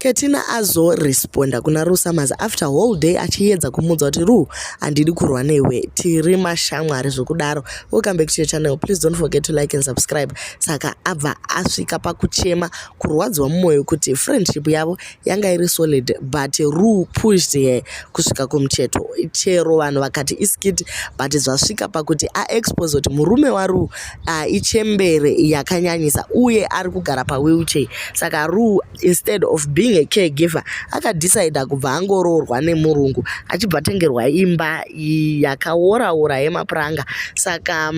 Ketina azoresponda kuna Rue Samaz after whole day achiedza kumudza kuti Rue, handidi kurwa newe, tiri mashamwari zvokudaro. Welcome back to your channel. Please don't forget to like and subscribe. Saka abva asvika pakuchema kurwadziwa mumwoyo kuti friendship yavo yanga iri solid, but Rue pushed her kusvika kumucheto. Chero vanhu vakati iskit, but zvasvika pakuti aexpose kuti murume waRue ichembere yakanyanyisa uye ari kugara pawheelchair. Saka Rue, instead of being a caregiver, akadecide kubva angoroorwa nemurungu achibva atengerwa imba yakaora-ora yemapuranga. Saka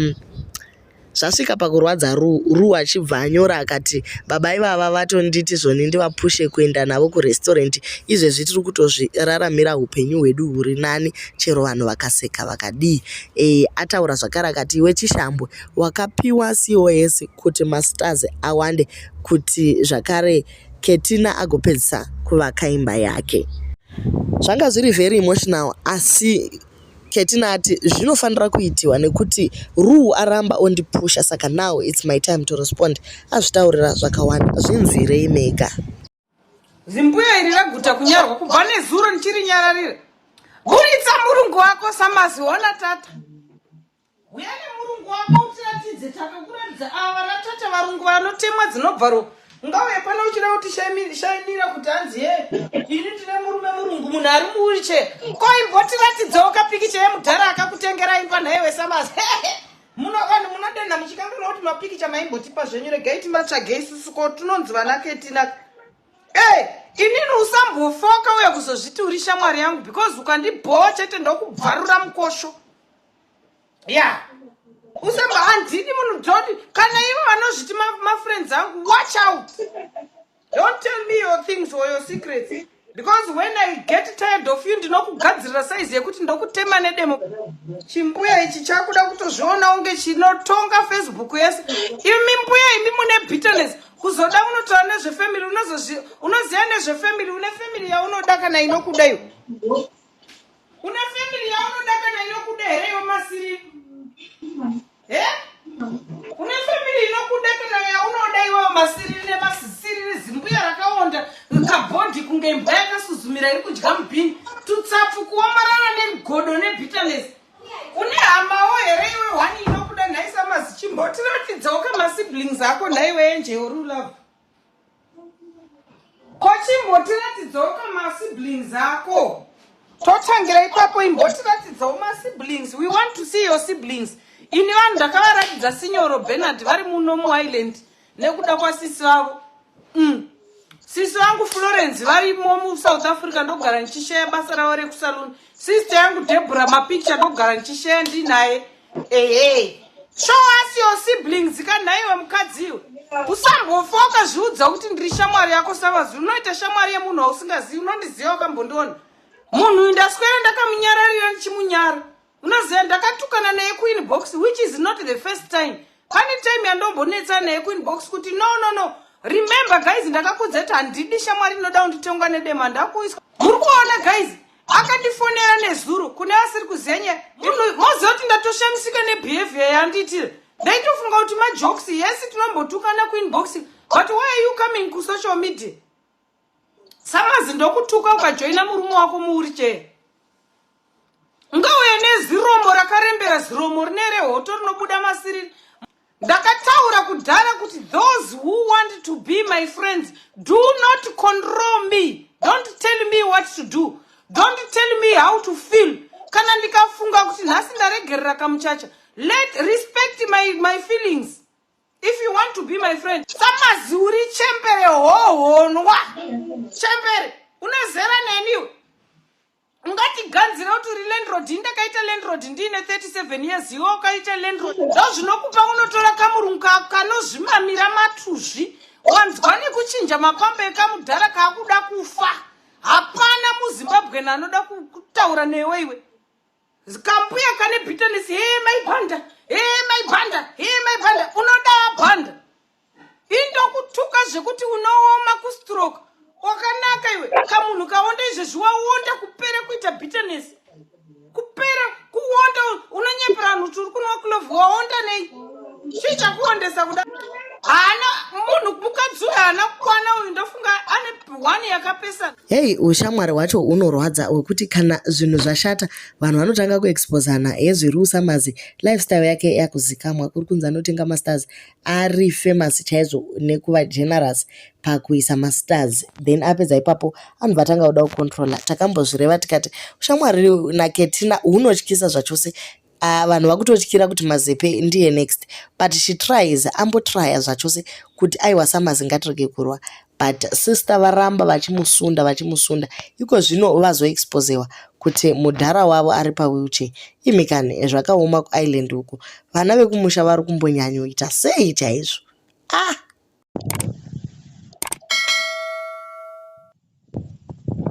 zvasvika pakurwadza Rue achibva anyora akati baba ivava vatonditi zvoni ndivapushe kuenda navo kurestaurant, izvezvi tiri kutozviraramira upenyu hwedu huri nani chero vanhu vakaseka vakadii. Ataura zvakare akati iwe chishambwe wakapiwa COS kuti masters awande kuti zvakare Ketina agopedzisa kuvaka imba yake. Zvanga zviri very emotional, asi Ketina ati zvinofanira kuitiwa nekuti Rue aramba ondipusha, saka now it's my time to respond. Azvitaurira zvakawanda. Zvinzwirei mega. Zimbuya iri raguta kunyarwa kubva nezuro ndichiri nyararira. Buritsa murungu wako Samaz, ona tata. Uya nemurungu wako utiratidze takakuratidza ava ratata varungu vanotemwa dzinobva ngauye pano uchida kuti shainira kuti hanzi ini ndine murume murungu munhu ari muwheelchair. Koimbotiratidzawo kapikicha yemudhara akakutengera imba naiwe Samaz. Munodanha muchikambira kuti mapikicha maimbotipa zvenyu regai timatsvage isusu ko tinonzi vana Ketina. Inini usambofoka uye kuzozviti uri shamwari yangu, because ukandibhowa chete ndokubvarura mukosho. Usamba handini munhu Jodi, kana ivo vanozviti mafriends angu, watch out. Don't tell me your things or your secrets, because when I get tired of you ndinokugadzirira size yekuti ndokutema nedemo. Chimbuya ichi chakuda kutozviona unge chinotonga Facebook yese. Imi mbuya imi mune bitterness. Kuzoda unotaura nezvefamily, unoziva nezvefamily, une family yaunoda kana inokuda iwe. Une family yaunoda kana inokuda here iwe masiri. Une family inokuda kana yaunoda iwe masiri nemasisiri zimbuya rakaonda kabhodhi kunge imba yakasuzumira iri kudya mubhini, tutsapfu kuomarana nemigodo nebitterness. Une hamawo here iwe wani inokuda nhai Samaz, chimbotiratidzawo kamasiblings ako nhaiwe enje yorulove. Kochimbotiratidzawo kamasiblings ako. Totangira ipapo imbotiratidzawo masiblings. We want to see your siblings. Ini vanhu ndakavaratidza Signoro Bernard vari muno muIreland nekuda kwasisi vavo. Sisi vangu Florence varimo muSouth Africa ndogara nichisheya basa ravo rekusaluni. Sister yangu Deborah mapicha ndogara nichisheya ndinaye. Show us your siblings kanhaiwe mukadziwe. Usambofoka zviudza kuti ndiri shamwari yako Samaz. Unoita shamwari yemunhu ausingazivi, unondiziva wakambondiona. Munhu ndaswera ndakamunyararira ndichimunyara. Unoziva ndakatukana naye Queen Box, which is not the first time. Pane time yandombonetsa naye Queen Box kuti no. Remember guys, ndakakudza kuti handidi shamwari inoda kunditongwa nedema ndakuiswa. Muri kuona guys, akandifonera nezuro kune asiri kuzenya. Moziva kuti ndatoshamisika nebehavior yandiitira. Ndaitofunga kuti majokes, yes tinombotukana Queen Box, but why are you coming ku social media? Samaz ndokutuka ukajoina murume wako muwheelchair. Ngauye neziromo rakarembera, ziromo rine rehoto rinobuda masiriri. Ndakataura kudhara kuti those who want to be my friends, do not control me. Don't tell me what to do. Don't tell me how to feel. Kana ndikafunga kuti nhasi ndaregerera kamuchacha, respect my feelings. If you want to be my friend. Samaz uri chembere hohonwa. Chembere, unazera neniwe. Ungati ganzira kuti uri landlord, ndakaita landlord ndine 37 years, iwe ukaita landlord. Ndozvinokupa unotora kamurungu kanozvimamira matuzvi. Wanzwa nekuchinja mapamba ekamudhara kaakuda kufa. Hapana muZimbabwe anoda kutaura newe iwe. Zikambuya kane bitterness, my banda. Unoda banda. Indokutuka zvekuti unooma kustroke. Wakanaka iwe. Kamunhu kaonda izvezvi waonda kupera kuita bitterness. Kupera kuonda unonyepera vanhu kuti uri kunwa kulovhu waonda nei. Chii chakuondesa kuda? Hana munhu mukadzi uyu haana kukwana uyu ndofunga ane one yakapesa. Hei, ushamwari hwacho hunorwadza hwekuti kana zvinhu zvashata vanhu vanotanga kuexposana. Hezvi Rue Samaz lifestyle yake yakuzikamwa, kuri kunzi anotenga masters, ari famous chaizvo nekuva generous pakuisa masters, then apedza ipapo anhu vatanga kuda kucontrola. Takambozvireva tikati ushamwari naKetina hunotyisa zvachose. Vanhu vakutotyira kuti Mazepe ndiye next, but she tries, ambotrya zvachose kuti aiwa Samaz ngatirege kurwa, but sister varamba vachimusunda iko zvino vazoexposewa kuti mudhara wavo ari pawheelchair. Imikani zvakaoma kuisland uko, vana vekumusha vari kumbonyanyoita sei chaizvo.